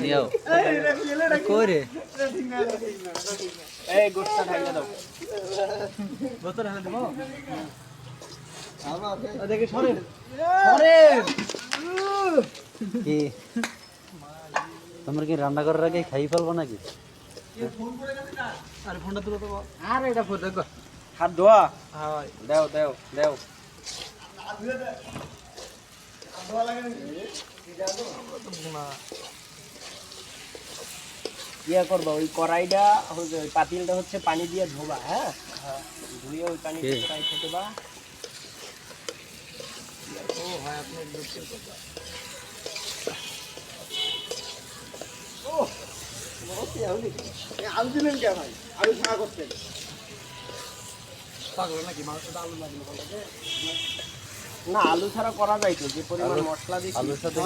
নিও কই রে এই গোটটা ঢাইলা দাও। বোতল ঢালে দেবো দেখে সরেন সরেন। কি তোমরা কি রান্না করার আগে খাই ফেলবো নাকি? আরে ফোনটা তুলো তো। আর এটা ফোন দেখো হাত ধোয়া হয় দেও দেও দেও। ইয়া করবা ওই কড়াইটা হচ্ছে ওই পাতিলটা হচ্ছে পানি দিয়ে ধোবা। হ্যাঁ ধুয়ে ওই পানি কে? কড়াই থেকে বা ও হয় আপনি লুকিয়ে কথা আলু দিলেন কে ভাই? আলু ছাড়া করতেন পাগল নাকি মাংস আলু লাগলো না? আলু ছাড়া করা যায় তো, যে পরিমাণ মশলা দিচ্ছি আলুর সাথে